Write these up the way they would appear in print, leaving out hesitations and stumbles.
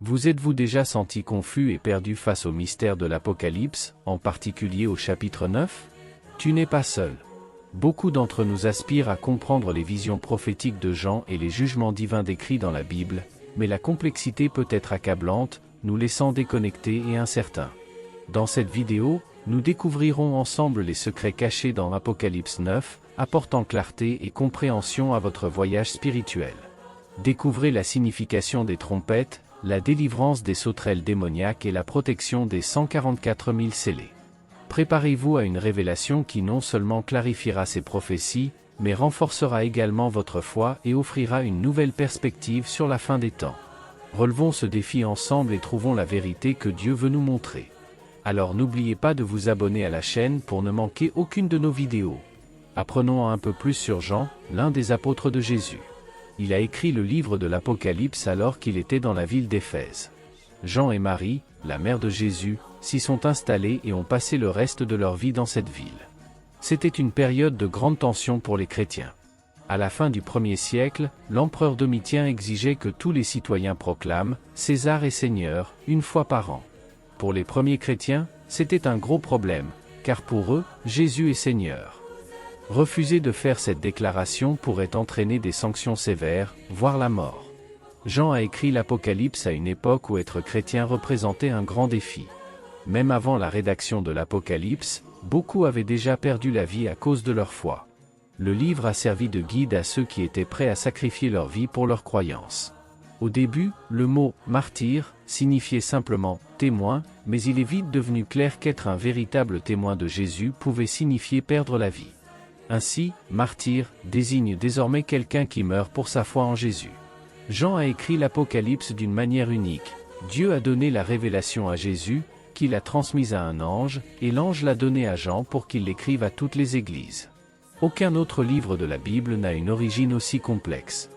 Vous êtes-vous déjà senti confus et perdu face au mystère de l'Apocalypse, en particulier au chapitre 9? Tu n'es pas seul. Beaucoup d'entre nous aspirent à comprendre les visions prophétiques de Jean et les jugements divins décrits dans la Bible, mais la complexité peut être accablante, nous laissant déconnectés et incertains. Dans cette vidéo, nous découvrirons ensemble les secrets cachés dans Apocalypse 9, apportant clarté et compréhension à votre voyage spirituel. Découvrez la signification des trompettes, la délivrance des sauterelles démoniaques et la protection des 144 000 scellés. Préparez-vous à une révélation qui non seulement clarifiera ces prophéties, mais renforcera également votre foi et offrira une nouvelle perspective sur la fin des temps. Relevons ce défi ensemble et trouvons la vérité que Dieu veut nous montrer. Alors n'oubliez pas de vous abonner à la chaîne pour ne manquer aucune de nos vidéos. Apprenons un peu plus sur Jean, l'un des apôtres de Jésus. Il a écrit le livre de l'Apocalypse alors qu'il était dans la ville d'Éphèse. Jean et Marie, la mère de Jésus, s'y sont installés et ont passé le reste de leur vie dans cette ville. C'était une période de grande tension pour les chrétiens. À la fin du 1er siècle, l'empereur Domitien exigeait que tous les citoyens proclament « César est Seigneur » une fois par an. Pour les premiers chrétiens, c'était un gros problème, car pour eux, Jésus est Seigneur. Refuser de faire cette déclaration pourrait entraîner des sanctions sévères, voire la mort. Jean a écrit l'Apocalypse à une époque où être chrétien représentait un grand défi. Même avant la rédaction de l'Apocalypse, beaucoup avaient déjà perdu la vie à cause de leur foi. Le livre a servi de guide à ceux qui étaient prêts à sacrifier leur vie pour leur croyance. Au début, le mot « martyr » signifiait simplement « témoin », mais il est vite devenu clair qu'être un véritable témoin de Jésus pouvait signifier perdre la vie. Ainsi, martyr désigne désormais quelqu'un qui meurt pour sa foi en Jésus. Jean a écrit l'Apocalypse d'une manière unique. Dieu a donné la révélation à Jésus, qui l'a transmise à un ange, et l'ange l'a donnée à Jean pour qu'il l'écrive à toutes les églises. Aucun autre livre de la Bible n'a une origine aussi complexe.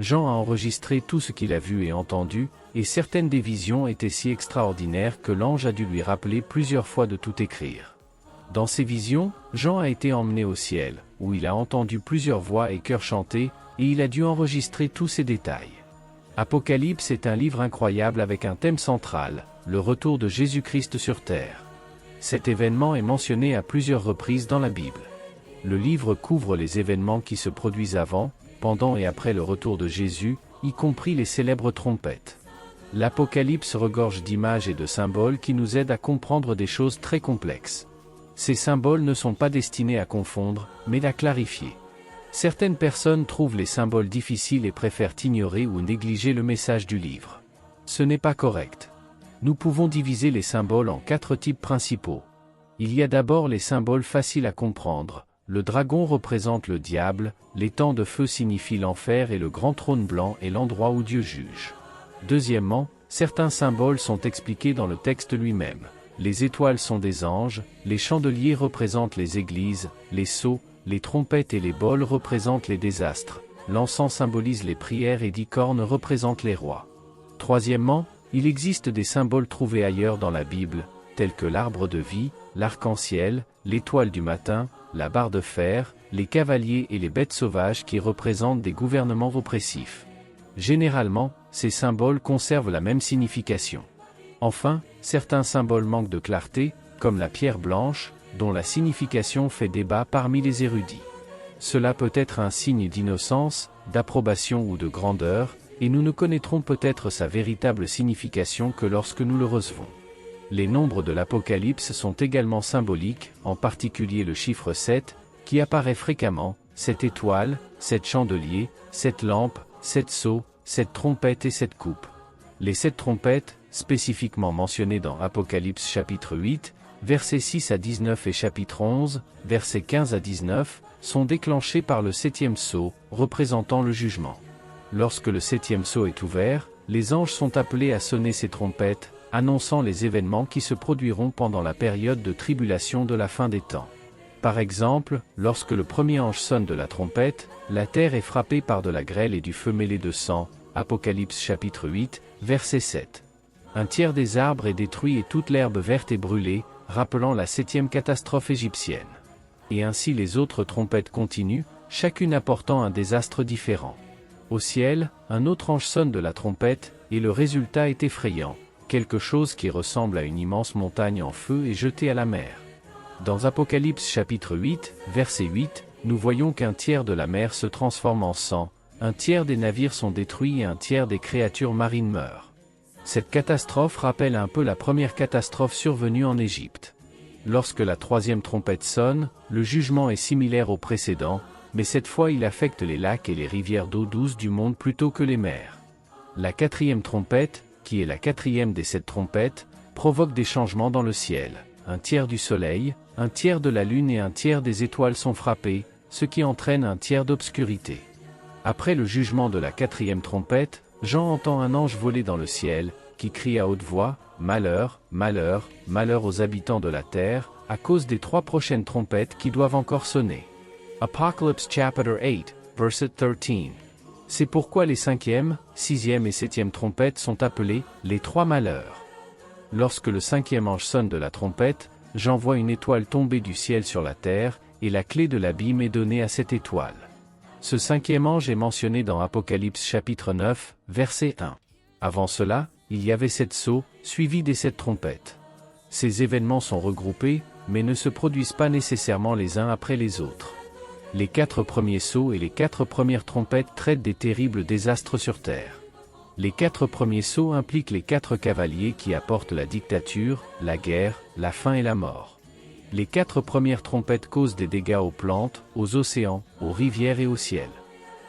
Jean a enregistré tout ce qu'il a vu et entendu, et certaines des visions étaient si extraordinaires que l'ange a dû lui rappeler plusieurs fois de tout écrire. Dans ces visions, Jean a été emmené au ciel, où il a entendu plusieurs voix et chœurs chanter, et il a dû enregistrer tous ces détails. Apocalypse est un livre incroyable avec un thème central, le retour de Jésus-Christ sur terre. Cet événement est mentionné à plusieurs reprises dans la Bible. Le livre couvre les événements qui se produisent avant, pendant et après le retour de Jésus, y compris les célèbres trompettes. L'Apocalypse regorge d'images et de symboles qui nous aident à comprendre des choses très complexes. Ces symboles ne sont pas destinés à confondre, mais à clarifier. Certaines personnes trouvent les symboles difficiles et préfèrent ignorer ou négliger le message du livre. Ce n'est pas correct. Nous pouvons diviser les symboles en 4 types principaux. Il y a d'abord les symboles faciles à comprendre. Le dragon représente le diable, l'étang de feu signifie l'enfer et le grand trône blanc est l'endroit où Dieu juge. Deuxièmement, certains symboles sont expliqués dans le texte lui-même. Les étoiles sont des anges, les chandeliers représentent les églises, les sceaux, les trompettes et les bols représentent les désastres, l'encens symbolise les prières et 10 cornes représentent les rois. Troisièmement, il existe des symboles trouvés ailleurs dans la Bible, tels que l'arbre de vie, l'arc-en-ciel, l'étoile du matin, la barre de fer, les cavaliers et les bêtes sauvages qui représentent des gouvernements oppressifs. Généralement, ces symboles conservent la même signification. Enfin, certains symboles manquent de clarté, comme la pierre blanche, dont la signification fait débat parmi les érudits. Cela peut être un signe d'innocence, d'approbation ou de grandeur, et nous ne connaîtrons peut-être sa véritable signification que lorsque nous le recevons. Les nombres de l'Apocalypse sont également symboliques, en particulier le chiffre 7, qui apparaît fréquemment, 7 étoiles, 7 chandeliers, 7 lampes, 7 sceaux, 7 trompettes et 7 coupes. Les 7 trompettes, spécifiquement mentionnées dans Apocalypse chapitre 8, versets 6 à 19 et chapitre 11, versets 15 à 19, sont déclenchées par le 7e sceau, représentant le jugement. Lorsque le 7e sceau est ouvert, les anges sont appelés à sonner ces trompettes, annonçant les événements qui se produiront pendant la période de tribulation de la fin des temps. Par exemple, lorsque le premier ange sonne de la trompette, la terre est frappée par de la grêle et du feu mêlé de sang, Apocalypse chapitre 8, verset 7. Un tiers des arbres est détruit et toute l'herbe verte est brûlée, rappelant la 7e catastrophe égyptienne. Et ainsi les autres trompettes continuent, chacune apportant un désastre différent. Au ciel, un autre ange sonne de la trompette, et le résultat est effrayant. Quelque chose qui ressemble à une immense montagne en feu est jeté à la mer. Dans Apocalypse chapitre 8, verset 8, nous voyons qu'un tiers de la mer se transforme en sang, un tiers des navires sont détruits et un tiers des créatures marines meurent. Cette catastrophe rappelle un peu la première catastrophe survenue en Égypte. Lorsque la troisième trompette sonne, le jugement est similaire au précédent, mais cette fois il affecte les lacs et les rivières d'eau douce du monde plutôt que les mers. La quatrième trompette, qui est la quatrième des 7 trompettes, provoque des changements dans le ciel. Un tiers du soleil, un tiers de la lune et un tiers des étoiles sont frappés, ce qui entraîne un tiers d'obscurité. Après le jugement de la quatrième trompette, Jean entend un ange voler dans le ciel, qui crie à haute voix, « Malheur, malheur, malheur aux habitants de la terre, à cause des 3 prochaines trompettes qui doivent encore sonner. » Apocalypse chapter 8, verset 13. C'est pourquoi les 5e, 6e et 7e trompettes sont appelées « les 3 malheurs ». Lorsque le 5e ange sonne de la trompette, Jean voit une étoile tomber du ciel sur la terre, et la clé de l'abîme est donnée à cette étoile. Ce 5e ange est mentionné dans Apocalypse chapitre 9, verset 1. Avant cela, il y avait 7 sceaux, suivis des 7 trompettes. Ces événements sont regroupés, mais ne se produisent pas nécessairement les uns après les autres. Les 4 premiers sceaux et les 4 premières trompettes traitent des terribles désastres sur terre. Les 4 premiers sceaux impliquent les 4 cavaliers qui apportent la dictature, la guerre, la faim et la mort. Les 4 premières trompettes causent des dégâts aux plantes, aux océans, aux rivières et au ciel.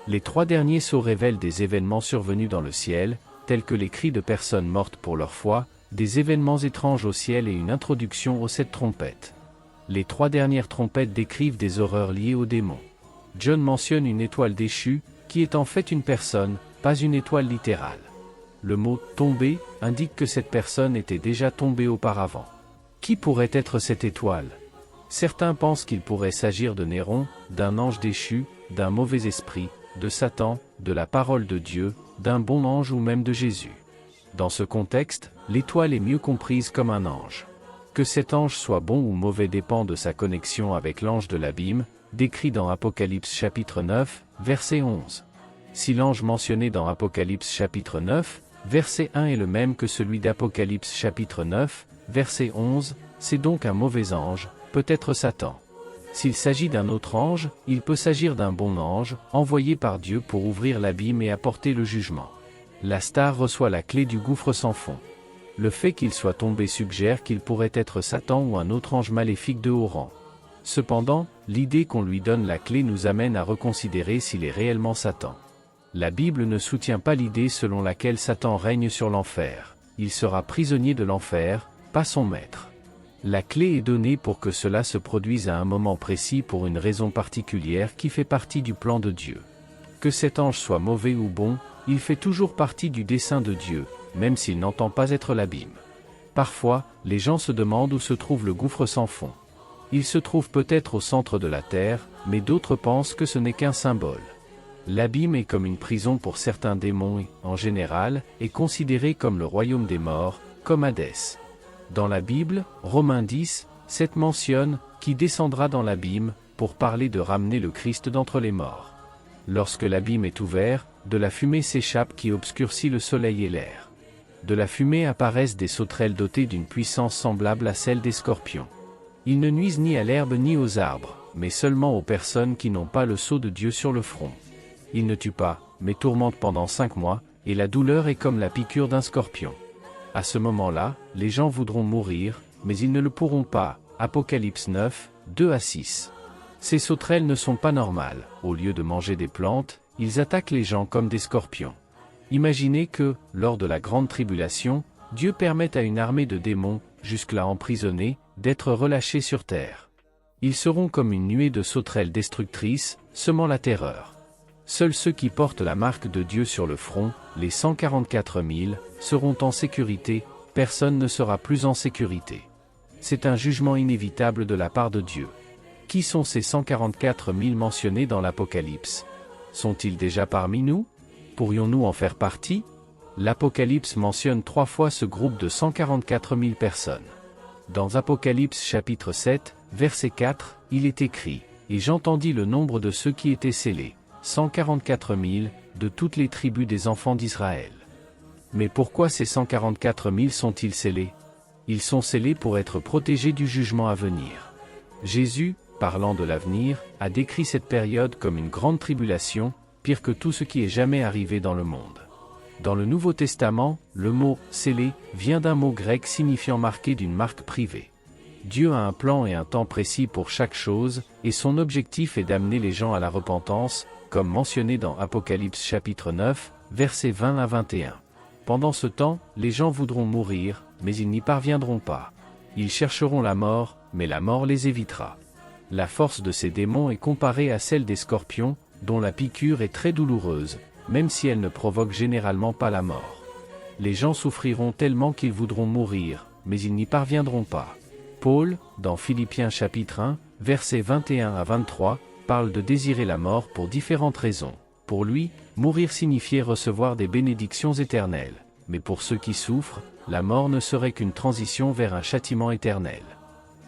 Les 3 derniers sceaux révèlent des événements survenus dans le ciel, tels que les cris de personnes mortes pour leur foi, des événements étranges au ciel et une introduction aux 7 trompettes. Les 3 dernières trompettes décrivent des horreurs liées aux démons. John mentionne une étoile déchue, qui est en fait une personne, pas une étoile littérale. Le mot « tomber » indique que cette personne était déjà tombée auparavant. Qui pourrait être cette étoile? Certains pensent qu'il pourrait s'agir de Néron, d'un ange déchu, d'un mauvais esprit, de Satan, de la parole de Dieu, d'un bon ange ou même de Jésus. Dans ce contexte, l'étoile est mieux comprise comme un ange. Que cet ange soit bon ou mauvais dépend de sa connexion avec l'ange de l'abîme, décrit dans Apocalypse chapitre 9, verset 11. Si l'ange mentionné dans Apocalypse chapitre 9, verset 1 est le même que celui d'Apocalypse chapitre 9, verset 11, c'est donc un mauvais ange, peut-être Satan. S'il s'agit d'un autre ange, il peut s'agir d'un bon ange, envoyé par Dieu pour ouvrir l'abîme et apporter le jugement. La star reçoit la clé du gouffre sans fond. Le fait qu'il soit tombé suggère qu'il pourrait être Satan ou un autre ange maléfique de haut rang. Cependant, l'idée qu'on lui donne la clé nous amène à reconsidérer s'il est réellement Satan. La Bible ne soutient pas l'idée selon laquelle Satan règne sur l'enfer. Il sera prisonnier de l'enfer, pas son maître. La clé est donnée pour que cela se produise à un moment précis pour une raison particulière qui fait partie du plan de Dieu. Que cet ange soit mauvais ou bon, il fait toujours partie du dessein de Dieu, même s'il n'entend pas être l'abîme. Parfois, les gens se demandent où se trouve le gouffre sans fond. Il se trouve peut-être au centre de la terre, mais d'autres pensent que ce n'est qu'un symbole. L'abîme est comme une prison pour certains démons et, en général, est considéré comme le royaume des morts, comme Hadès. Dans la Bible, Romains 10, 7 mentionne « qui descendra dans l'abîme » pour parler de ramener le Christ d'entre les morts. Lorsque l'abîme est ouvert, de la fumée s'échappe qui obscurcit le soleil et l'air. De la fumée apparaissent des sauterelles dotées d'une puissance semblable à celle des scorpions. Ils ne nuisent ni à l'herbe ni aux arbres, mais seulement aux personnes qui n'ont pas le sceau de Dieu sur le front. Ils ne tuent pas, mais tourmentent pendant 5 mois, et la douleur est comme la piqûre d'un scorpion. À ce moment-là, les gens voudront mourir, mais ils ne le pourront pas. Apocalypse 9, 2-6. Ces sauterelles ne sont pas normales. Au lieu de manger des plantes, ils attaquent les gens comme des scorpions. Imaginez que, lors de la grande tribulation, Dieu permette à une armée de démons, jusque-là emprisonnés, d'être relâchés sur terre. Ils seront comme une nuée de sauterelles destructrices, semant la terreur. Seuls ceux qui portent la marque de Dieu sur le front, les 144 000, seront en sécurité, personne ne sera plus en sécurité. C'est un jugement inévitable de la part de Dieu. Qui sont ces 144 000 mentionnés dans l'Apocalypse? Sont-ils déjà parmi nous? Pourrions-nous en faire partie? L'Apocalypse mentionne 3 fois ce groupe de 144 000 personnes. Dans Apocalypse chapitre 7, verset 4, il est écrit « Et j'entendis le nombre de ceux qui étaient scellés, 144 000, de toutes les tribus des enfants d'Israël. » Mais pourquoi ces 144 000 sont-ils scellés? Ils sont scellés pour être protégés du jugement à venir. Jésus, parlant de l'avenir, a décrit cette période comme une grande tribulation, pire que tout ce qui est jamais arrivé dans le monde. Dans le Nouveau Testament, le mot « scellé » vient d'un mot grec signifiant marqué d'une marque privée. Dieu a un plan et un temps précis pour chaque chose, et son objectif est d'amener les gens à la repentance, comme mentionné dans Apocalypse chapitre 9, versets 20 à 21. Pendant ce temps, les gens voudront mourir, mais ils n'y parviendront pas. Ils chercheront la mort, mais la mort les évitera. La force de ces démons est comparée à celle des scorpions, dont la piqûre est très douloureuse, même si elle ne provoque généralement pas la mort. Les gens souffriront tellement qu'ils voudront mourir, mais ils n'y parviendront pas. Paul, dans Philippiens chapitre 1, versets 21 à 23, parle de désirer la mort pour différentes raisons. Pour lui, mourir signifiait recevoir des bénédictions éternelles, mais pour ceux qui souffrent, la mort ne serait qu'une transition vers un châtiment éternel.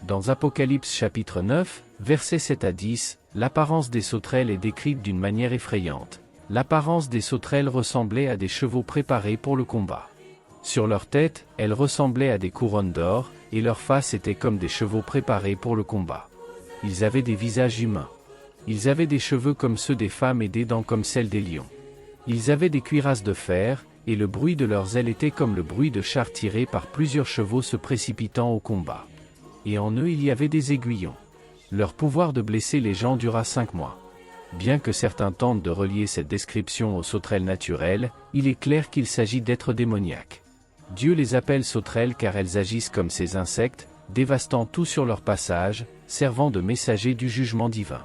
Dans Apocalypse chapitre 9, versets 7 à 10, l'apparence des sauterelles est décrite d'une manière effrayante. L'apparence des sauterelles ressemblait à des chevaux préparés pour le combat. Sur leur tête, elles ressemblaient à des couronnes d'or, et leurs faces étaient comme des chevaux préparés pour le combat. Ils avaient des visages humains. Ils avaient des cheveux comme ceux des femmes et des dents comme celles des lions. Ils avaient des cuirasses de fer, et le bruit de leurs ailes était comme le bruit de chars tirés par plusieurs chevaux se précipitant au combat. Et en eux il y avait des aiguillons. Leur pouvoir de blesser les gens dura 5 mois. Bien que certains tentent de relier cette description aux sauterelles naturelles, il est clair qu'il s'agit d'êtres démoniaques. Dieu les appelle sauterelles car elles agissent comme ces insectes, dévastant tout sur leur passage, servant de messagers du jugement divin.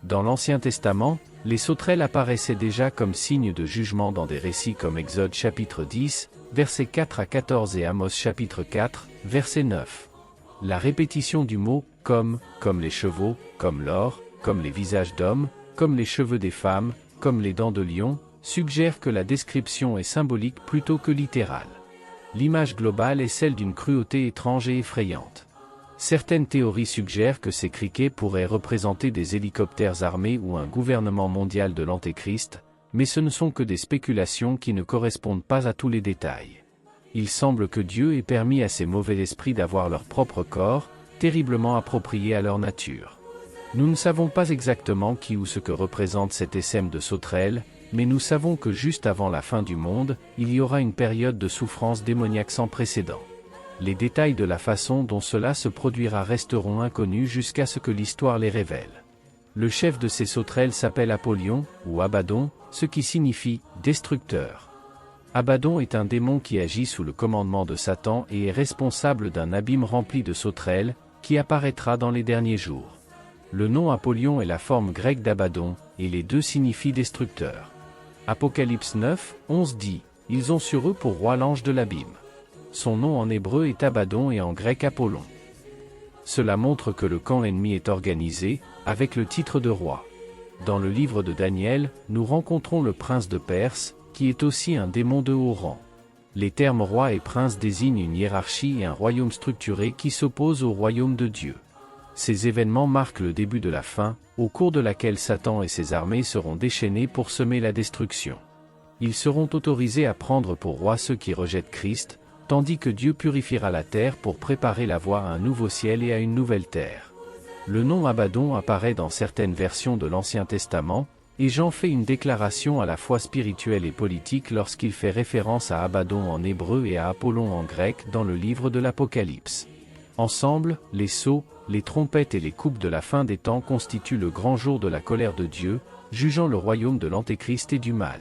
Dans l'Ancien Testament, les sauterelles apparaissaient déjà comme signes de jugement dans des récits comme Exode chapitre 10, versets 4 à 14 et Amos chapitre 4, verset 9. La répétition du mot « comme les chevaux, comme l'or, comme les visages d'hommes, comme les cheveux des femmes, comme les dents de lion, suggère que la description est symbolique plutôt que littérale. L'image globale est celle d'une cruauté étrange et effrayante. Certaines théories suggèrent que ces criquets pourraient représenter des hélicoptères armés ou un gouvernement mondial de l'Antéchrist, mais ce ne sont que des spéculations qui ne correspondent pas à tous les détails. Il semble que Dieu ait permis à ces mauvais esprits d'avoir leur propre corps, terriblement approprié à leur nature. Nous ne savons pas exactement qui ou ce que représente cet essaim de sauterelles, mais nous savons que juste avant la fin du monde, il y aura une période de souffrance démoniaque sans précédent. Les détails de la façon dont cela se produira resteront inconnus jusqu'à ce que l'histoire les révèle. Le chef de ces sauterelles s'appelle Apollyon, ou Abaddon, ce qui signifie « destructeur ». Abaddon est un démon qui agit sous le commandement de Satan et est responsable d'un abîme rempli de sauterelles, qui apparaîtra dans les derniers jours. Le nom Apollyon est la forme grecque d'Abaddon, et les deux signifient destructeur. Apocalypse 9, 11 dit « Ils ont sur eux pour roi l'ange de l'abîme ». Son nom en hébreu est Abaddon et en grec Apollon. Cela montre que le camp ennemi est organisé, avec le titre de roi. Dans le livre de Daniel, nous rencontrons le prince de Perse, qui est aussi un démon de haut rang. Les termes roi et prince désignent une hiérarchie et un royaume structuré qui s'opposent au royaume de Dieu. Ces événements marquent le début de la fin, au cours de laquelle Satan et ses armées seront déchaînés pour semer la destruction. Ils seront autorisés à prendre pour roi ceux qui rejettent Christ, tandis que Dieu purifiera la terre pour préparer la voie à un nouveau ciel et à une nouvelle terre. Le nom Abaddon apparaît dans certaines versions de l'Ancien Testament, et Jean fait une déclaration à la fois spirituelle et politique lorsqu'il fait référence à Abaddon en hébreu et à Apollon en grec dans le livre de l'Apocalypse. Ensemble, les sceaux, les trompettes et les coupes de la fin des temps constituent le grand jour de la colère de Dieu, jugeant le royaume de l'Antéchrist et du mal.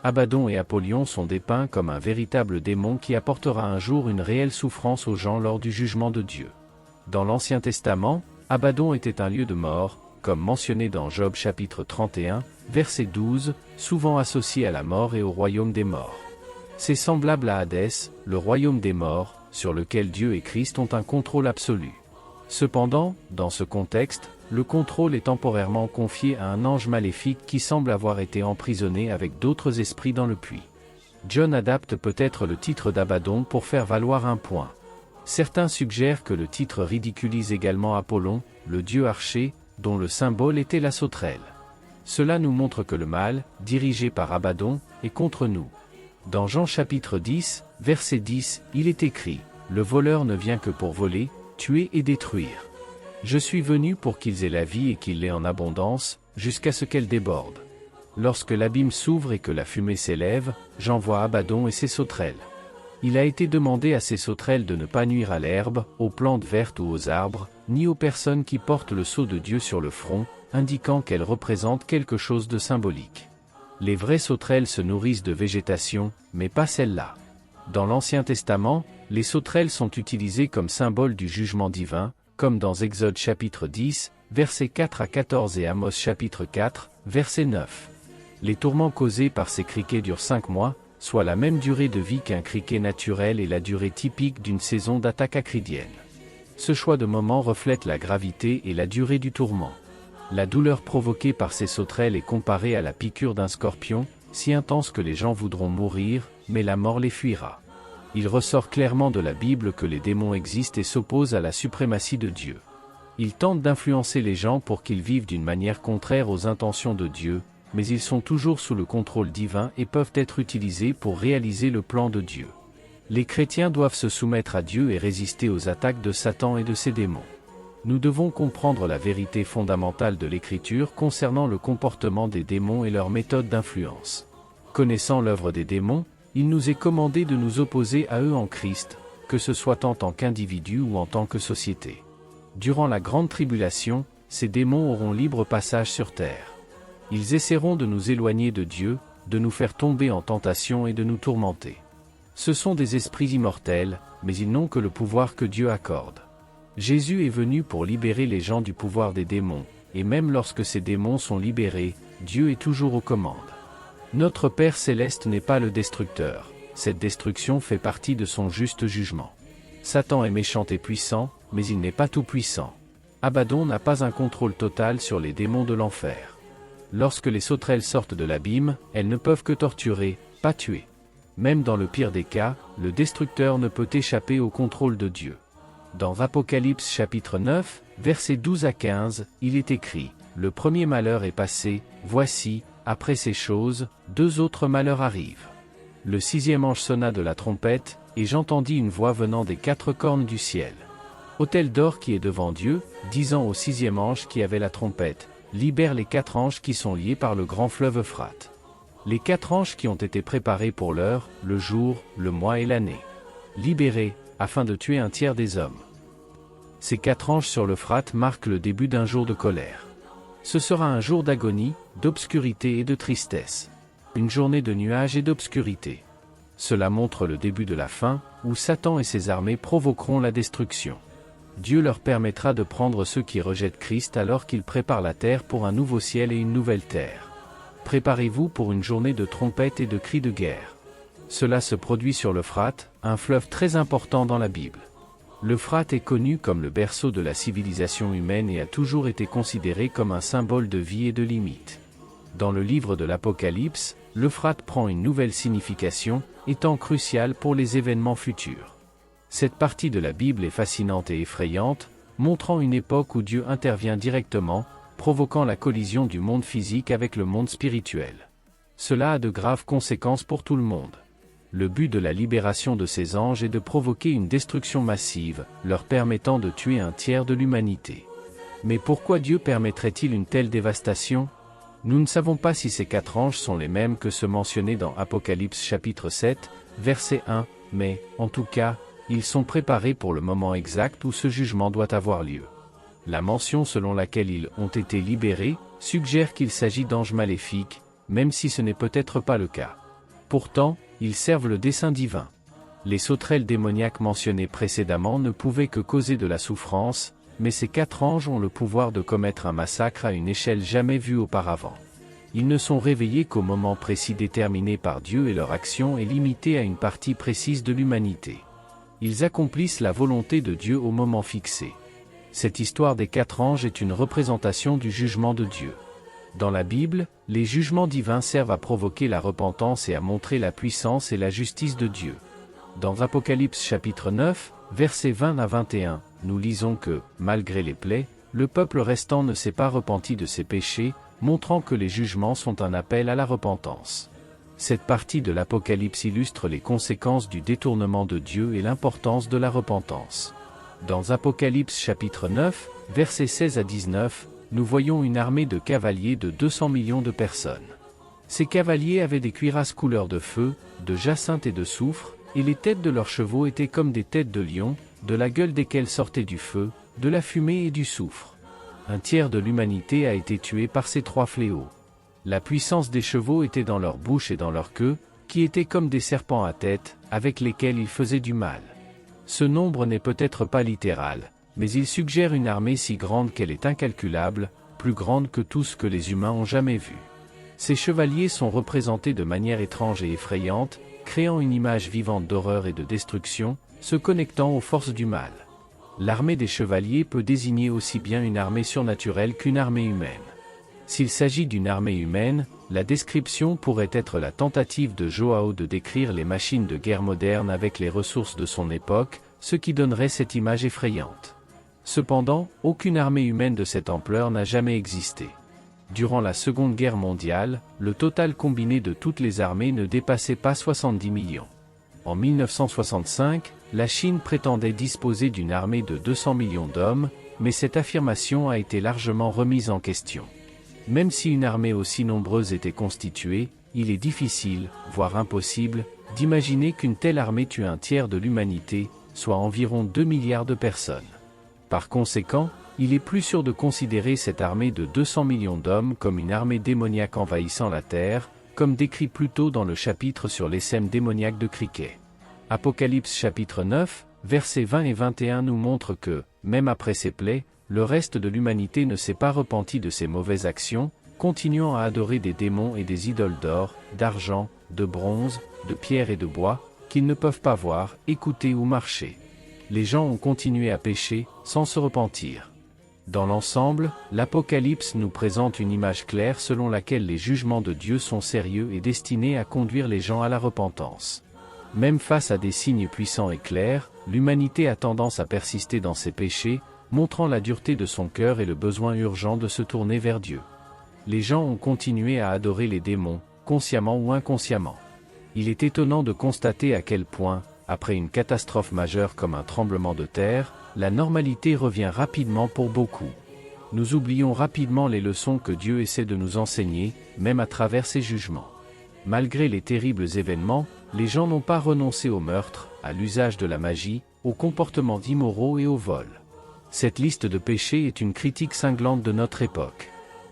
Abaddon et Apollyon sont dépeints comme un véritable démon qui apportera un jour une réelle souffrance aux gens lors du jugement de Dieu. Dans l'Ancien Testament, Abaddon était un lieu de mort, comme mentionné dans Job chapitre 31, verset 12, souvent associé à la mort et au royaume des morts. C'est semblable à Hadès, le royaume des morts, sur lequel Dieu et Christ ont un contrôle absolu. Cependant, dans ce contexte, le contrôle est temporairement confié à un ange maléfique qui semble avoir été emprisonné avec d'autres esprits dans le puits. John adapte peut-être le titre d'Abaddon pour faire valoir un point. Certains suggèrent que le titre ridiculise également Apollon, le dieu archer, dont le symbole était la sauterelle. Cela nous montre que le mal, dirigé par Abaddon, est contre nous. Dans Jean chapitre 10, verset 10, il est écrit, « Le voleur ne vient que pour voler, tuer et détruire. Je suis venu pour qu'ils aient la vie et qu'ils l'aient en abondance, jusqu'à ce qu'elle déborde. » Lorsque l'abîme s'ouvre et que la fumée s'élève, j'envoie Abaddon et ses sauterelles. Il a été demandé à ces sauterelles de ne pas nuire à l'herbe, aux plantes vertes ou aux arbres, ni aux personnes qui portent le sceau de Dieu sur le front, indiquant qu'elles représentent quelque chose de symbolique. Les vraies sauterelles se nourrissent de végétation, mais pas celles-là. Dans l'Ancien Testament, les sauterelles sont utilisées comme symbole du jugement divin, comme dans Exode chapitre 10, versets 4 à 14 et Amos chapitre 4, verset 9. Les tourments causés par ces criquets durent 5 mois, soit la même durée de vie qu'un criquet naturel et la durée typique d'une saison d'attaque acridienne. Ce choix de moment reflète la gravité et la durée du tourment. La douleur provoquée par ces sauterelles est comparée à la piqûre d'un scorpion, si intense que les gens voudront mourir, mais la mort les fuira. Il ressort clairement de la Bible que les démons existent et s'opposent à la suprématie de Dieu. Ils tentent d'influencer les gens pour qu'ils vivent d'une manière contraire aux intentions de Dieu, mais ils sont toujours sous le contrôle divin et peuvent être utilisés pour réaliser le plan de Dieu. Les chrétiens doivent se soumettre à Dieu et résister aux attaques de Satan et de ses démons. Nous devons comprendre la vérité fondamentale de l'Écriture concernant le comportement des démons et leurs méthodes d'influence. Connaissant l'œuvre des démons, il nous est commandé de nous opposer à eux en Christ, que ce soit en tant qu'individu ou en tant que société. Durant la grande tribulation, ces démons auront libre passage sur terre. Ils essaieront de nous éloigner de Dieu, de nous faire tomber en tentation et de nous tourmenter. Ce sont des esprits immortels, mais ils n'ont que le pouvoir que Dieu accorde. Jésus est venu pour libérer les gens du pouvoir des démons, et même lorsque ces démons sont libérés, Dieu est toujours aux commandes. Notre Père céleste n'est pas le destructeur, cette destruction fait partie de son juste jugement. Satan est méchant et puissant, mais il n'est pas tout-puissant. Abaddon n'a pas un contrôle total sur les démons de l'enfer. Lorsque les sauterelles sortent de l'abîme, elles ne peuvent que torturer, pas tuer. Même dans le pire des cas, le destructeur ne peut échapper au contrôle de Dieu. Dans Apocalypse chapitre 9, versets 12 à 15, il est écrit, « Le premier malheur est passé, voici, après ces choses, 2 autres malheurs arrivent. Le 6e ange sonna de la trompette, et j'entendis une voix venant des 4 cornes du ciel. Autel d'or qui est devant Dieu, disant au 6e ange qui avait la trompette, libère les 4 anges qui sont liés par le grand fleuve Euphrate. Les 4 anges qui ont été préparés pour l'heure, le jour, le mois et l'année. Libérés, afin de tuer un tiers des hommes. Ces 4 anges sur l'Euphrate marquent le début d'un jour de colère. Ce sera un jour d'agonie, d'obscurité et de tristesse. Une journée de nuages et d'obscurité. Cela montre le début de la fin, où Satan et ses armées provoqueront la destruction. Dieu leur permettra de prendre ceux qui rejettent Christ alors qu'il prépare la terre pour un nouveau ciel et une nouvelle terre. Préparez-vous pour une journée de trompettes et de cris de guerre. Cela se produit sur l'Euphrate, un fleuve très important dans la Bible. L'Euphrate est connu comme le berceau de la civilisation humaine et a toujours été considéré comme un symbole de vie et de limite. Dans le livre de l'Apocalypse, l'Euphrate prend une nouvelle signification, étant cruciale pour les événements futurs. Cette partie de la Bible est fascinante et effrayante, montrant une époque où Dieu intervient directement, provoquant la collision du monde physique avec le monde spirituel. Cela a de graves conséquences pour tout le monde. Le but de la libération de ces anges est de provoquer une destruction massive, leur permettant de tuer un tiers de l'humanité. Mais pourquoi Dieu permettrait-il une telle dévastation ? Nous ne savons pas si ces 4 anges sont les mêmes que ceux mentionnés dans Apocalypse chapitre 7, verset 1, mais, en tout cas, ils sont préparés pour le moment exact où ce jugement doit avoir lieu. La mention selon laquelle ils ont été libérés suggère qu'il s'agit d'anges maléfiques, même si ce n'est peut-être pas le cas. Pourtant, ils servent le dessein divin. Les sauterelles démoniaques mentionnées précédemment ne pouvaient que causer de la souffrance, mais ces 4 anges ont le pouvoir de commettre un massacre à une échelle jamais vue auparavant. Ils ne sont réveillés qu'au moment précis déterminé par Dieu et leur action est limitée à une partie précise de l'humanité. Ils accomplissent la volonté de Dieu au moment fixé. Cette histoire des 4 anges est une représentation du jugement de Dieu. Dans la Bible, les jugements divins servent à provoquer la repentance et à montrer la puissance et la justice de Dieu. Dans Apocalypse chapitre 9, versets 20 à 21, nous lisons que, malgré les plaies, le peuple restant ne s'est pas repenti de ses péchés, montrant que les jugements sont un appel à la repentance. Cette partie de l'Apocalypse illustre les conséquences du détournement de Dieu et l'importance de la repentance. Dans Apocalypse chapitre 9, versets 16 à 19, nous voyons une armée de cavaliers de 200 millions de personnes. Ces cavaliers avaient des cuirasses couleur de feu, de jacinthe et de soufre, et les têtes de leurs chevaux étaient comme des têtes de lions, de la gueule desquels sortait du feu, de la fumée et du soufre. Un tiers de l'humanité a été tué par ces trois fléaux. La puissance des chevaux était dans leur bouche et dans leur queue, qui étaient comme des serpents à tête, avec lesquels ils faisaient du mal. Ce nombre n'est peut-être pas littéral, mais il suggère une armée si grande qu'elle est incalculable, plus grande que tout ce que les humains ont jamais vu. Ces chevaliers sont représentés de manière étrange et effrayante, créant une image vivante d'horreur et de destruction, se connectant aux forces du mal. L'armée des chevaliers peut désigner aussi bien une armée surnaturelle qu'une armée humaine. S'il s'agit d'une armée humaine, la description pourrait être la tentative de Joao de décrire les machines de guerre modernes avec les ressources de son époque, ce qui donnerait cette image effrayante. Cependant, aucune armée humaine de cette ampleur n'a jamais existé. Durant la Seconde Guerre mondiale, le total combiné de toutes les armées ne dépassait pas 70 millions. En 1965, la Chine prétendait disposer d'une armée de 200 millions d'hommes, mais cette affirmation a été largement remise en question. Même si une armée aussi nombreuse était constituée, il est difficile, voire impossible, d'imaginer qu'une telle armée tue un tiers de l'humanité, soit environ 2 milliards de personnes. Par conséquent, il est plus sûr de considérer cette armée de 200 millions d'hommes comme une armée démoniaque envahissant la Terre, comme décrit plus tôt dans le chapitre sur l'essème démoniaque de Cricket. Apocalypse chapitre 9, versets 20 et 21 nous montre que, même après ces plaies, le reste de l'humanité ne s'est pas repenti de ses mauvaises actions, continuant à adorer des démons et des idoles d'or, d'argent, de bronze, de pierre et de bois, qu'ils ne peuvent pas voir, écouter ou marcher. Les gens ont continué à pécher, sans se repentir. Dans l'ensemble, l'Apocalypse nous présente une image claire selon laquelle les jugements de Dieu sont sérieux et destinés à conduire les gens à la repentance. Même face à des signes puissants et clairs, l'humanité a tendance à persister dans ses péchés, montrant la dureté de son cœur et le besoin urgent de se tourner vers Dieu. Les gens ont continué à adorer les démons, consciemment ou inconsciemment. Il est étonnant de constater à quel point, après une catastrophe majeure comme un tremblement de terre, la normalité revient rapidement pour beaucoup. Nous oublions rapidement les leçons que Dieu essaie de nous enseigner, même à travers ses jugements. Malgré les terribles événements, les gens n'ont pas renoncé au meurtre, à l'usage de la magie, aux comportements immoraux et au vol. Cette liste de péchés est une critique cinglante de notre époque.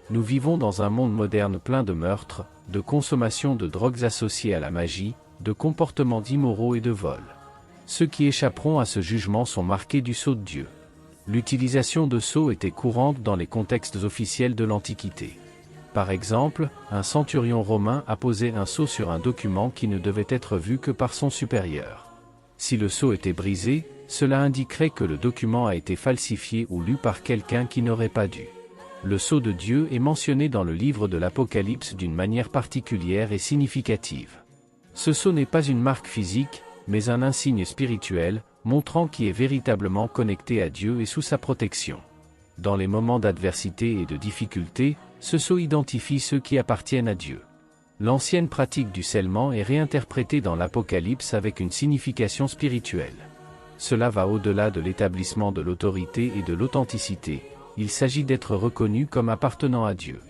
Nous vivons dans un monde moderne plein de meurtres, de consommation de drogues associées à la magie, de comportements immoraux et de vols. Ceux qui échapperont à ce jugement sont marqués du sceau de Dieu. L'utilisation de sceaux était courante dans les contextes officiels de l'Antiquité. Par exemple, un centurion romain apposait un sceau sur un document qui ne devait être vu que par son supérieur. Si le sceau était brisé, cela indiquerait que le document a été falsifié ou lu par quelqu'un qui n'aurait pas dû. Le sceau de Dieu est mentionné dans le livre de l'Apocalypse d'une manière particulière et significative. Ce sceau n'est pas une marque physique, mais un insigne spirituel, montrant qui est véritablement connecté à Dieu et sous sa protection. Dans les moments d'adversité et de difficulté, ce sceau identifie ceux qui appartiennent à Dieu. L'ancienne pratique du scellement est réinterprétée dans l'Apocalypse avec une signification spirituelle. Cela va au-delà de l'établissement de l'autorité et de l'authenticité, il s'agit d'être reconnu comme appartenant à Dieu.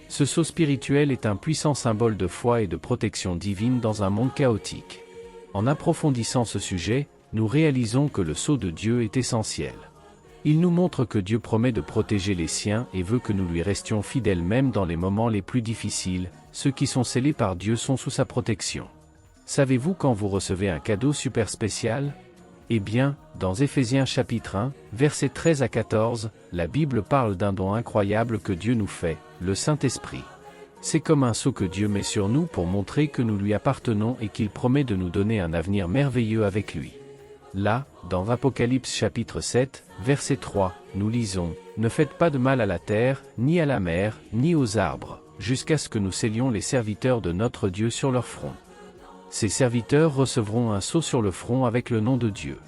Ce sceau spirituel est un puissant symbole de foi et de protection divine dans un monde chaotique. En approfondissant ce sujet, nous réalisons que le sceau de Dieu est essentiel. Il nous montre que Dieu promet de protéger les siens et veut que nous lui restions fidèles même dans les moments les plus difficiles, ceux qui sont scellés par Dieu sont sous sa protection. Savez-vous quand vous recevez un cadeau super spécial ? Eh bien, dans Éphésiens chapitre 1, versets 13 à 14, la Bible parle d'un don incroyable que Dieu nous fait, le Saint-Esprit. C'est comme un sceau que Dieu met sur nous pour montrer que nous lui appartenons et qu'il promet de nous donner un avenir merveilleux avec lui. Là, dans Apocalypse chapitre 7, verset 3, nous lisons « Ne faites pas de mal à la terre, ni à la mer, ni aux arbres, jusqu'à ce que nous scellions les serviteurs de notre Dieu sur leur front. » Ces serviteurs recevront un sceau sur le front avec le nom de Dieu.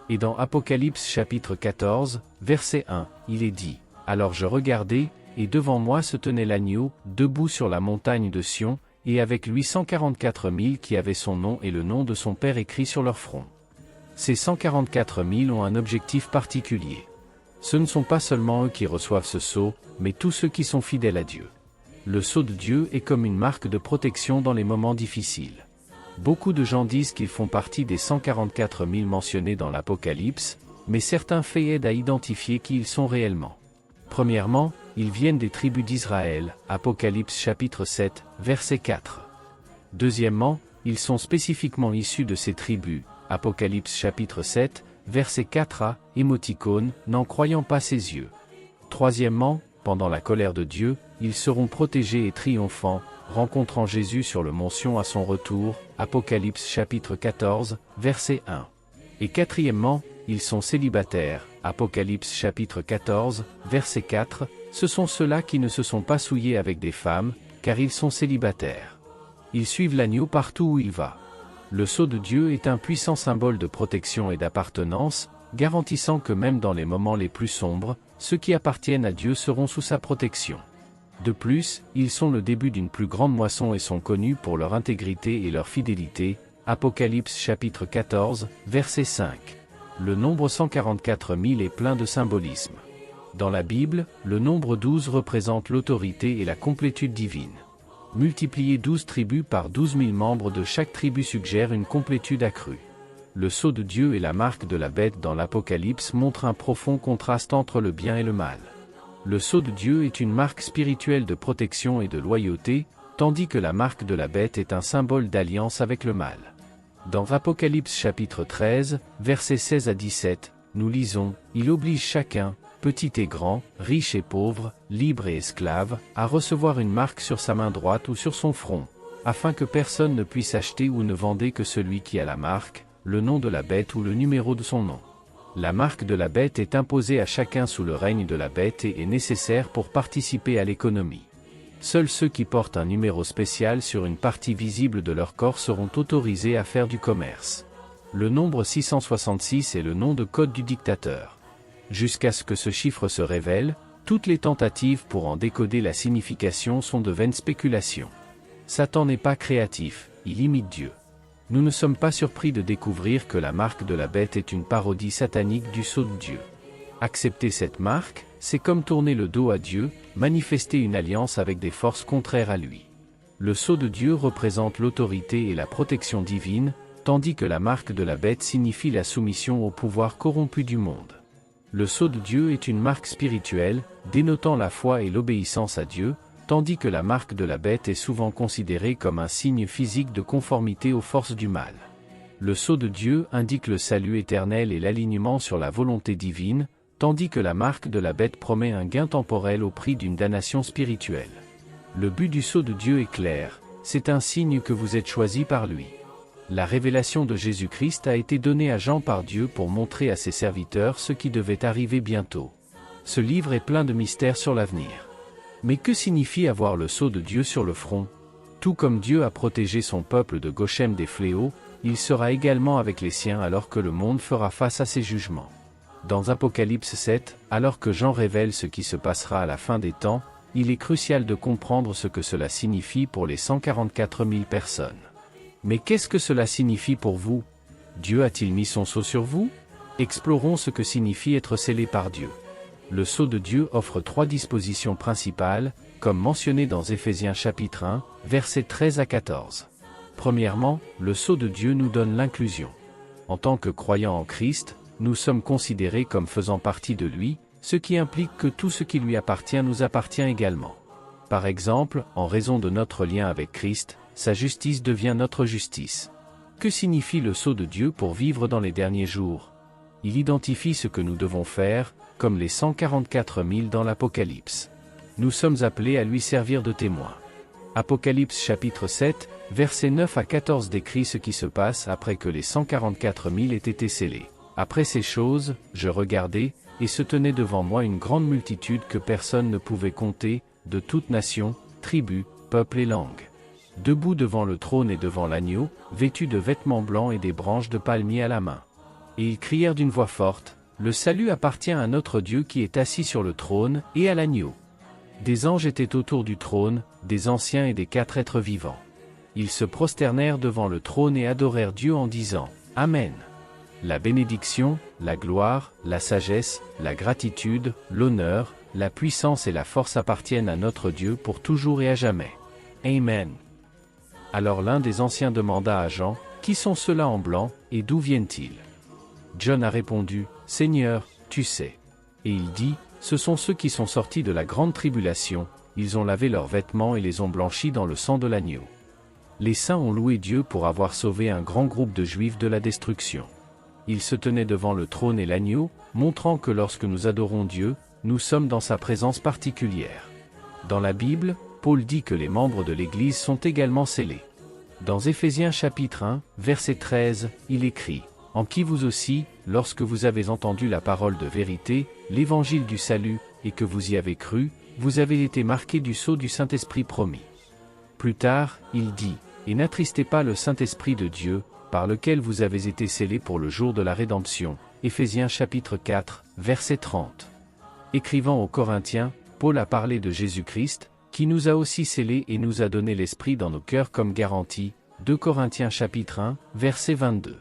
Et dans Apocalypse chapitre 14, verset 1, il est dit « Alors je regardai, et devant moi se tenait l'agneau, debout sur la montagne de Sion, et avec lui 144 000 qui avaient son nom et le nom de son père écrit sur leur front. Ces 144 000 ont un objectif particulier. Ce ne sont pas seulement eux qui reçoivent ce sceau, mais tous ceux qui sont fidèles à Dieu. Le sceau de Dieu est comme une marque de protection dans les moments difficiles. Beaucoup de gens disent qu'ils font partie des 144 000 mentionnés dans l'Apocalypse, mais certains faits aident à identifier qui ils sont réellement. Premièrement, ils viennent des tribus d'Israël, Apocalypse chapitre 7, verset 4. Deuxièmement, ils sont spécifiquement issus de ces tribus, Apocalypse chapitre 7, verset 4a, émoticône, n'en croyant pas ses yeux. Troisièmement, pendant la colère de Dieu, ils seront protégés et triomphants, rencontrant Jésus sur le mont Sion à son retour, Apocalypse chapitre 14, verset 1. Et quatrièmement, ils sont célibataires, Apocalypse chapitre 14, verset 4, ce sont ceux-là qui ne se sont pas souillés avec des femmes, car ils sont célibataires. Ils suivent l'agneau partout où il va. Le sceau de Dieu est un puissant symbole de protection et d'appartenance, garantissant que même dans les moments les plus sombres, ceux qui appartiennent à Dieu seront sous sa protection. De plus, ils sont le début d'une plus grande moisson et sont connus pour leur intégrité et leur fidélité, Apocalypse chapitre 14, verset 5. Le nombre 144 000 est plein de symbolisme. Dans la Bible, le nombre 12 représente l'autorité et la complétude divine. Multiplier 12 tribus par 12 000 membres de chaque tribu suggère une complétude accrue. Le sceau de Dieu et la marque de la bête dans l'Apocalypse montrent un profond contraste entre le bien et le mal. Le sceau de Dieu est une marque spirituelle de protection et de loyauté, tandis que la marque de la bête est un symbole d'alliance avec le mal. Dans Apocalypse chapitre 13, versets 16 à 17, nous lisons « Il oblige chacun, petit et grand, riche et pauvre, libre et esclave, à recevoir une marque sur sa main droite ou sur son front, afin que personne ne puisse acheter ou ne vender que celui qui a la marque, le nom de la bête ou le numéro de son nom. » La marque de la bête est imposée à chacun sous le règne de la bête et est nécessaire pour participer à l'économie. Seuls ceux qui portent un numéro spécial sur une partie visible de leur corps seront autorisés à faire du commerce. Le nombre 666 est le nom de code du dictateur. Jusqu'à ce que ce chiffre se révèle, toutes les tentatives pour en décoder la signification sont de vaines spéculations. Satan n'est pas créatif, il imite Dieu. Nous ne sommes pas surpris de découvrir que la marque de la bête est une parodie satanique du sceau de Dieu. Accepter cette marque, c'est comme tourner le dos à Dieu, manifester une alliance avec des forces contraires à lui. Le sceau de Dieu représente l'autorité et la protection divine, tandis que la marque de la bête signifie la soumission au pouvoir corrompu du monde. Le sceau de Dieu est une marque spirituelle, dénotant la foi et l'obéissance à Dieu, tandis que la marque de la bête est souvent considérée comme un signe physique de conformité aux forces du mal. Le sceau de Dieu indique le salut éternel et l'alignement sur la volonté divine, tandis que la marque de la bête promet un gain temporel au prix d'une damnation spirituelle. Le but du sceau de Dieu est clair, c'est un signe que vous êtes choisi par lui. La révélation de Jésus-Christ a été donnée à Jean par Dieu pour montrer à ses serviteurs ce qui devait arriver bientôt. Ce livre est plein de mystères sur l'avenir. Mais que signifie avoir le sceau de Dieu sur le front? Tout comme Dieu a protégé son peuple de Gochem des fléaux, il sera également avec les siens alors que le monde fera face à ses jugements. Dans Apocalypse 7, alors que Jean révèle ce qui se passera à la fin des temps, il est crucial de comprendre ce que cela signifie pour les 144 000 personnes. Mais qu'est-ce que cela signifie pour vous? Dieu a-t-il mis son sceau sur vous? Explorons ce que signifie être scellé par Dieu. Le sceau de Dieu offre 3 dispositions principales, comme mentionné dans Éphésiens chapitre 1, versets 13 à 14. Premièrement, le sceau de Dieu nous donne l'inclusion. En tant que croyants en Christ, nous sommes considérés comme faisant partie de lui, ce qui implique que tout ce qui lui appartient nous appartient également. Par exemple, en raison de notre lien avec Christ, sa justice devient notre justice. Que signifie le sceau de Dieu pour vivre dans les derniers jours? Il identifie ce que nous devons faire, comme les 144 000 dans l'Apocalypse. Nous sommes appelés à lui servir de témoins. Apocalypse chapitre 7, versets 9 à 14 décrit ce qui se passe après que les 144 000 aient été scellés. Après ces choses, je regardai, et se tenait devant moi une grande multitude que personne ne pouvait compter, de toute nation, tribu, peuple et langue. Debout devant le trône et devant l'agneau, vêtus de vêtements blancs et des branches de palmier à la main. Et ils crièrent d'une voix forte, « Le salut appartient à notre Dieu qui est assis sur le trône, et à l'agneau. » Des anges étaient autour du trône, des anciens et des 4 êtres vivants. Ils se prosternèrent devant le trône et adorèrent Dieu en disant « Amen ». La bénédiction, la gloire, la sagesse, la gratitude, l'honneur, la puissance et la force appartiennent à notre Dieu pour toujours et à jamais. Amen. Alors l'un des anciens demanda à Jean, « Qui sont ceux-là en blanc, et d'où viennent-ils » John a répondu, « Seigneur, tu sais. » Et il dit, « Ce sont ceux qui sont sortis de la grande tribulation, ils ont lavé leurs vêtements et les ont blanchis dans le sang de l'agneau. » Les saints ont loué Dieu pour avoir sauvé un grand groupe de Juifs de la destruction. Ils se tenaient devant le trône et l'agneau, montrant que lorsque nous adorons Dieu, nous sommes dans sa présence particulière. Dans la Bible, Paul dit que les membres de l'Église sont également scellés. Dans Éphésiens chapitre 1, verset 13, il écrit « En qui vous aussi, lorsque vous avez entendu la parole de vérité, l'évangile du salut, et que vous y avez cru, vous avez été marqués du sceau du Saint-Esprit promis. » Plus tard, il dit « Et n'attristez pas le Saint-Esprit de Dieu, par lequel vous avez été scellés pour le jour de la rédemption. » Éphésiens chapitre 4, verset 30. Écrivant aux Corinthiens, Paul a parlé de Jésus-Christ, qui nous a aussi scellés et nous a donné l'Esprit dans nos cœurs comme garantie. 2 Corinthiens chapitre 1, verset 22.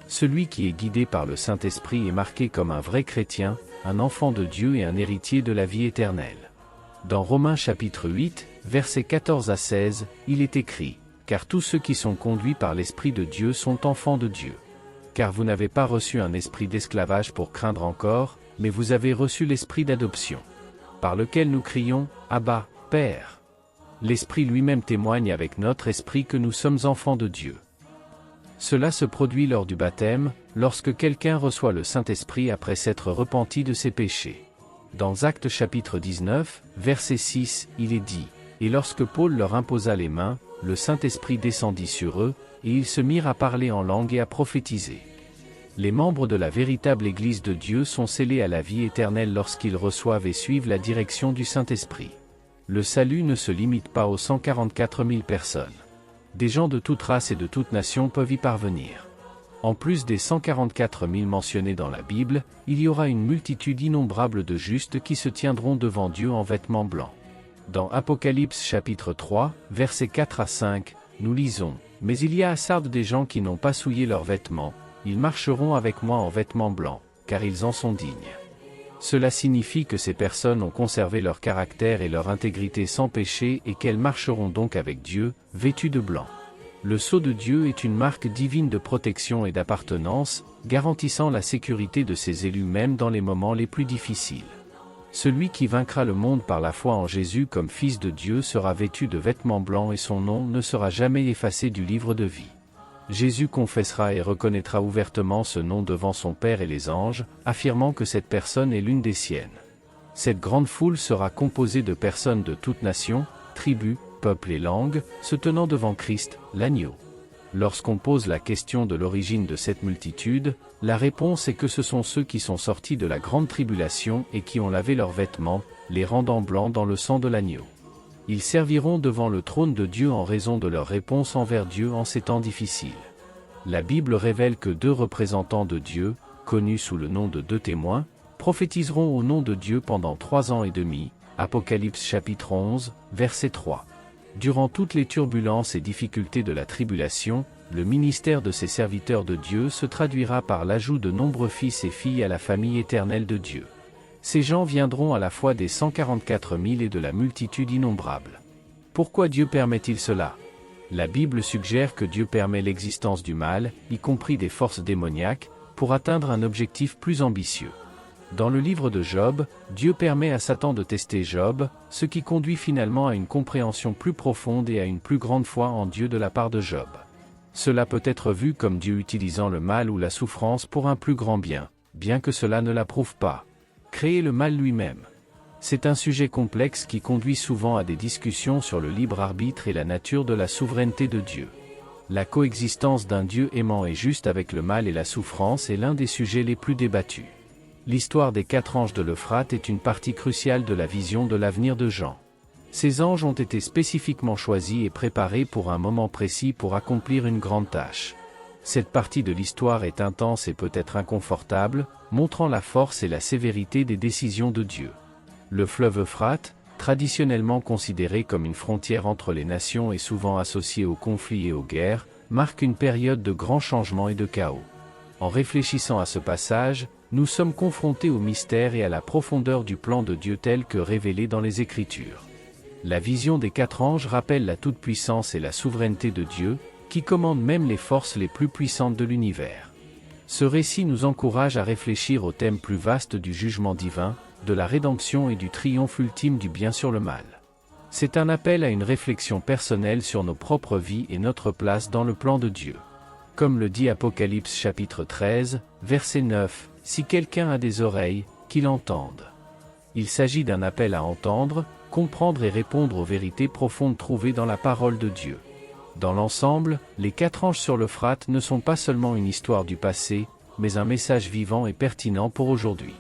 Celui qui est guidé par le Saint-Esprit est marqué comme un vrai chrétien, un enfant de Dieu et un héritier de la vie éternelle. Dans Romains chapitre 8, versets 14 à 16, il est écrit « Car tous ceux qui sont conduits par l'Esprit de Dieu sont enfants de Dieu. Car vous n'avez pas reçu un esprit d'esclavage pour craindre encore, mais vous avez reçu l'esprit d'adoption, par lequel nous crions « Abba, Père ». L'Esprit lui-même témoigne avec notre esprit que nous sommes enfants de Dieu. Cela se produit lors du baptême, lorsque quelqu'un reçoit le Saint-Esprit après s'être repenti de ses péchés. Dans Actes chapitre 19, verset 6, il est dit « Et lorsque Paul leur imposa les mains, le Saint-Esprit descendit sur eux, et ils se mirent à parler en langue et à prophétiser. » Les membres de la véritable Église de Dieu sont scellés à la vie éternelle lorsqu'ils reçoivent et suivent la direction du Saint-Esprit. Le salut ne se limite pas aux 144 000 personnes. Des gens de toute race et de toute nation peuvent y parvenir. En plus des 144 000 mentionnés dans la Bible, il y aura une multitude innombrable de justes qui se tiendront devant Dieu en vêtements blancs. Dans Apocalypse chapitre 3, versets 4 à 5, nous lisons « Mais il y a à Sardes des gens qui n'ont pas souillé leurs vêtements, ils marcheront avec moi en vêtements blancs, car ils en sont dignes. » Cela signifie que ces personnes ont conservé leur caractère et leur intégrité sans péché et qu'elles marcheront donc avec Dieu, vêtues de blanc. Le sceau de Dieu est une marque divine de protection et d'appartenance, garantissant la sécurité de ses élus même dans les moments les plus difficiles. Celui qui vaincra le monde par la foi en Jésus comme Fils de Dieu sera vêtu de vêtements blancs et son nom ne sera jamais effacé du livre de vie. Jésus confessera et reconnaîtra ouvertement ce nom devant son Père et les anges, affirmant que cette personne est l'une des siennes. Cette grande foule sera composée de personnes de toutes nations, tribus, peuples et langues, se tenant devant Christ, l'agneau. Lorsqu'on pose la question de l'origine de cette multitude, la réponse est que ce sont ceux qui sont sortis de la grande tribulation et qui ont lavé leurs vêtements, les rendant blancs dans le sang de l'agneau. Ils serviront devant le trône de Dieu en raison de leur réponse envers Dieu en ces temps difficiles. La Bible révèle que 2 représentants de Dieu, connus sous le nom de 2 témoins, prophétiseront au nom de Dieu pendant 3 ans et demi, Apocalypse chapitre 11, verset 3. Durant toutes les turbulences et difficultés de la tribulation, le ministère de ces serviteurs de Dieu se traduira par l'ajout de nombreux fils et filles à la famille éternelle de Dieu. Ces gens viendront à la fois des 144 000 et de la multitude innombrable. Pourquoi Dieu permet-il cela? La Bible suggère que Dieu permet l'existence du mal, y compris des forces démoniaques, pour atteindre un objectif plus ambitieux. Dans le livre de Job, Dieu permet à Satan de tester Job, ce qui conduit finalement à une compréhension plus profonde et à une plus grande foi en Dieu de la part de Job. Cela peut être vu comme Dieu utilisant le mal ou la souffrance pour un plus grand bien, bien que cela ne l'approuve pas. Créer le mal lui-même. C'est un sujet complexe qui conduit souvent à des discussions sur le libre arbitre et la nature de la souveraineté de Dieu. La coexistence d'un Dieu aimant et juste avec le mal et la souffrance est l'un des sujets les plus débattus. L'histoire des 4 anges de l'Euphrate est une partie cruciale de la vision de l'avenir de Jean. Ces anges ont été spécifiquement choisis et préparés pour un moment précis pour accomplir une grande tâche. Cette partie de l'histoire est intense et peut être inconfortable, montrant la force et la sévérité des décisions de Dieu. Le fleuve Euphrate, traditionnellement considérée comme une frontière entre les nations et souvent associée aux conflits et aux guerres, marque une période de grands changements et de chaos. En réfléchissant à ce passage, nous sommes confrontés au mystère et à la profondeur du plan de Dieu tel que révélé dans les Écritures. La vision des 4 anges rappelle la toute-puissance et la souveraineté de Dieu, qui commande même les forces les plus puissantes de l'univers. Ce récit nous encourage à réfléchir au thème plus vaste du jugement divin, de la rédemption et du triomphe ultime du bien sur le mal. C'est un appel à une réflexion personnelle sur nos propres vies et notre place dans le plan de Dieu. Comme le dit Apocalypse chapitre 13, verset 9, « Si quelqu'un a des oreilles, qu'il entende ». Il s'agit d'un appel à entendre, comprendre et répondre aux vérités profondes trouvées dans la parole de Dieu. Dans l'ensemble, les 4 anges sur l'Euphrate ne sont pas seulement une histoire du passé, mais un message vivant et pertinent pour aujourd'hui.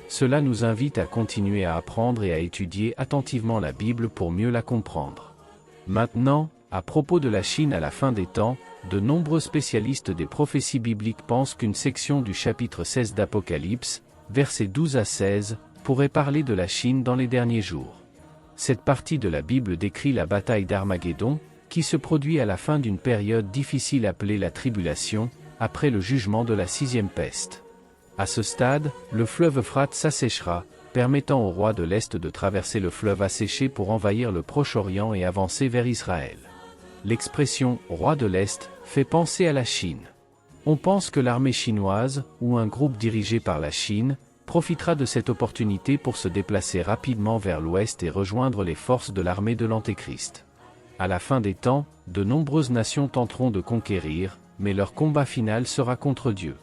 Cela nous invite à continuer à apprendre et à étudier attentivement la Bible pour mieux la comprendre. Maintenant, à propos de la Chine à la fin des temps, de nombreux spécialistes des prophéties bibliques pensent qu'une section du chapitre 16 d'Apocalypse, versets 12 à 16, pourrait parler de la Chine dans les derniers jours. Cette partie de la Bible décrit la bataille d'Armageddon, qui se produit à la fin d'une période difficile appelée la tribulation, après le jugement de la 6e peste. À ce stade, le fleuve Euphrate s'asséchera, permettant au roi de l'Est de traverser le fleuve asséché pour envahir le Proche-Orient et avancer vers Israël. L'expression « roi de l'Est » fait penser à la Chine. On pense que l'armée chinoise, ou un groupe dirigé par la Chine, profitera de cette opportunité pour se déplacer rapidement vers l'ouest et rejoindre les forces de l'armée de l'Antéchrist. À la fin des temps, de nombreuses nations tenteront de conquérir, mais leur combat final sera contre Dieu.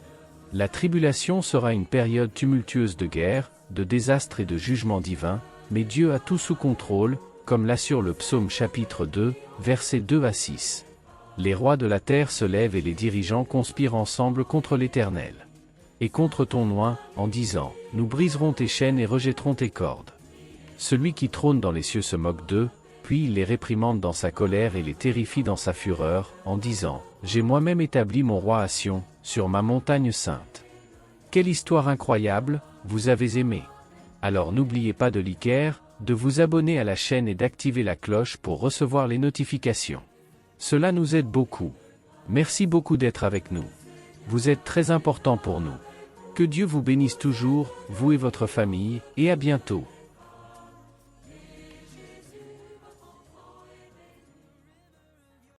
La tribulation sera une période tumultueuse de guerre, de désastre et de jugement divin, mais Dieu a tout sous contrôle, comme l'assure le psaume chapitre 2, versets 2 à 6. Les rois de la terre se lèvent et les dirigeants conspirent ensemble contre l'Éternel. Et contre ton oint, en disant, nous briserons tes chaînes et rejetterons tes cordes. Celui qui trône dans les cieux se moque d'eux, puis il les réprimande dans sa colère et les terrifie dans sa fureur, en disant, j'ai moi-même établi mon roi à Sion, sur ma montagne sainte. Quelle histoire incroyable, vous avez aimé. Alors n'oubliez pas de liker, de vous abonner à la chaîne et d'activer la cloche pour recevoir les notifications. Cela nous aide beaucoup. Merci beaucoup d'être avec nous. Vous êtes très important pour nous. Que Dieu vous bénisse toujours, vous et votre famille, et à bientôt.